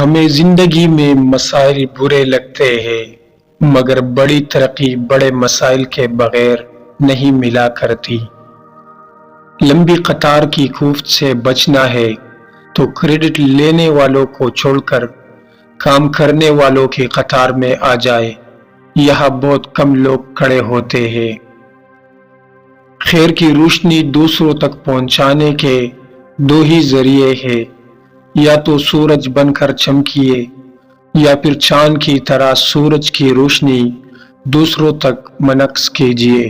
ہمیں زندگی میں مسائل برے لگتے ہیں، مگر بڑی ترقی بڑے مسائل کے بغیر نہیں ملا کرتی۔ لمبی قطار کی کوفت سے بچنا ہے تو کریڈٹ لینے والوں کو چھوڑ کر کام کرنے والوں کی قطار میں آ جائے۔ یہاں بہت کم لوگ کھڑے ہوتے ہیں۔ خیر کی روشنی دوسروں تک پہنچانے کے دو ہی ذریعے ہیں، یا تو سورج بن کر چمکیے یا پھر چاند کی طرح سورج کی روشنی دوسروں تک منعکس کیجیے۔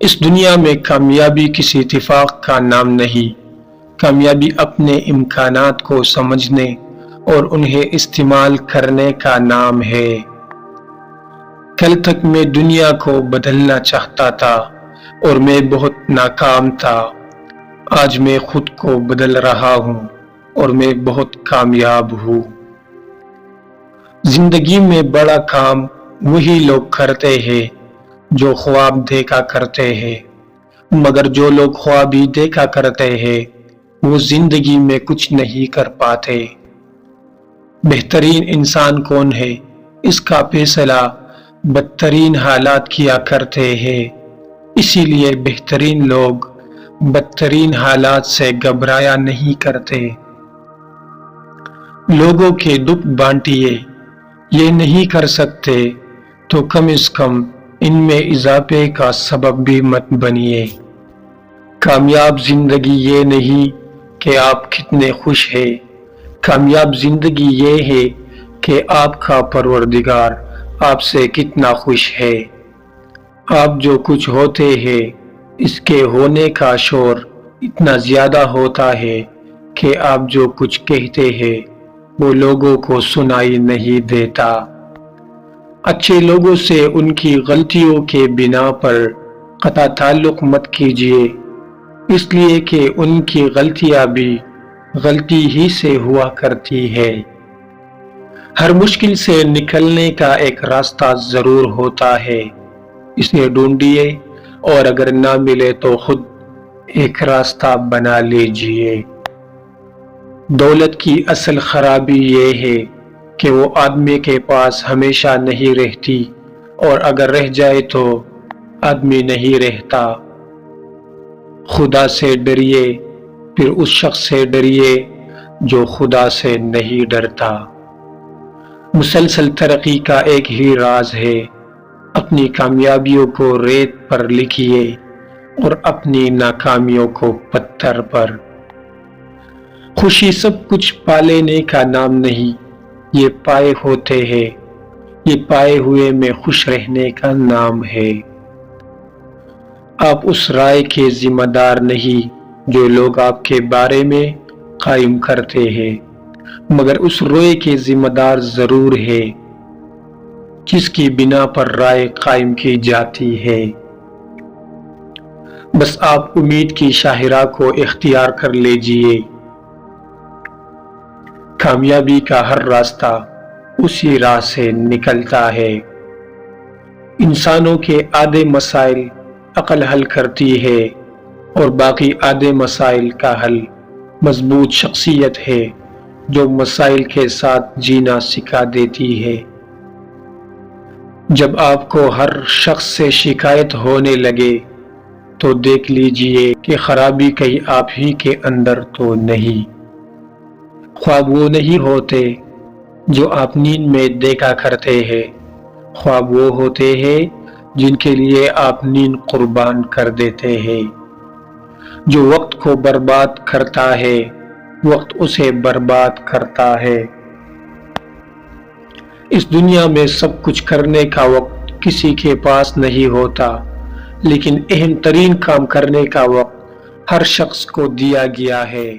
اس دنیا میں کامیابی کسی اتفاق کا نام نہیں، کامیابی اپنے امکانات کو سمجھنے اور انہیں استعمال کرنے کا نام ہے۔ کل تک میں دنیا کو بدلنا چاہتا تھا اور میں بہت ناکام تھا۔ آج میں خود کو بدل رہا ہوں اور میں بہت کامیاب ہوں۔ زندگی میں بڑا کام وہی لوگ کرتے ہیں جو خواب دیکھا کرتے ہیں، مگر جو لوگ خواب ہی دیکھا کرتے ہیں وہ زندگی میں کچھ نہیں کر پاتے۔ بہترین انسان کون ہے، اس کا فیصلہ بدترین حالات کیا کرتے ہیں۔ اسی لیے بہترین لوگ بدترین حالات سے گھبرایا نہیں کرتے۔ لوگوں کے دکھ بانٹیے، یہ نہیں کر سکتے تو کم از کم ان میں اضافے کا سبب بھی مت بنیے۔ کامیاب زندگی یہ نہیں کہ آپ کتنے خوش ہیں، کامیاب زندگی یہ ہے کہ آپ کا پروردگار آپ سے کتنا خوش ہے۔ آپ جو کچھ ہوتے ہیں اس کے ہونے کا شور اتنا زیادہ ہوتا ہے کہ آپ جو کچھ کہتے ہیں وہ لوگوں کو سنائی نہیں دیتا۔ اچھے لوگوں سے ان کی غلطیوں کے بنا پر قطع تعلق مت کیجیے، اس لیے کہ ان کی غلطیاں بھی غلطی ہی سے ہوا کرتی ہے۔ ہر مشکل سے نکلنے کا ایک راستہ ضرور ہوتا ہے، اسے ڈھونڈیے اور اگر نہ ملے تو خود ایک راستہ بنا لیجیے۔ دولت کی اصل خرابی یہ ہے کہ وہ آدمی کے پاس ہمیشہ نہیں رہتی، اور اگر رہ جائے تو آدمی نہیں رہتا۔ خدا سے ڈریے، پھر اس شخص سے ڈریے جو خدا سے نہیں ڈرتا۔ مسلسل ترقی کا ایک ہی راز ہے، اپنی کامیابیوں کو ریت پر لکھیے اور اپنی ناکامیوں کو پتھر پر۔ خوشی سب کچھ پا لینے کا نام نہیں، یہ پائے ہوتے ہیں، یہ پائے ہوئے میں خوش رہنے کا نام ہے۔ آپ اس رائے کے ذمہ دار نہیں جو لوگ آپ کے بارے میں قائم کرتے ہیں، مگر اس روئے کے ذمہ دار ضرور ہے جس کی بنا پر رائے قائم کی جاتی ہے۔ بس آپ امید کی شاہراہ کو اختیار کر لیجئے۔ کامیابی کا ہر راستہ اسی راہ سے نکلتا ہے۔ انسانوں کے آدھے مسائل عقل حل کرتی ہے اور باقی آدھے مسائل کا حل مضبوط شخصیت ہے جو مسائل کے ساتھ جینا سکھا دیتی ہے۔ جب آپ کو ہر شخص سے شکایت ہونے لگے تو دیکھ لیجئے کہ خرابی کہیں آپ ہی کے اندر تو نہیں۔ خواب وہ نہیں ہوتے جو آپ نیند میں دیکھا کرتے ہیں، خواب وہ ہوتے ہیں جن کے لیے آپ نیند قربان کر دیتے ہیں۔ جو وقت کو برباد کرتا ہے وقت اسے برباد کرتا ہے۔ اس دنیا میں سب کچھ کرنے کا وقت کسی کے پاس نہیں ہوتا، لیکن اہم ترین کام کرنے کا وقت ہر شخص کو دیا گیا ہے۔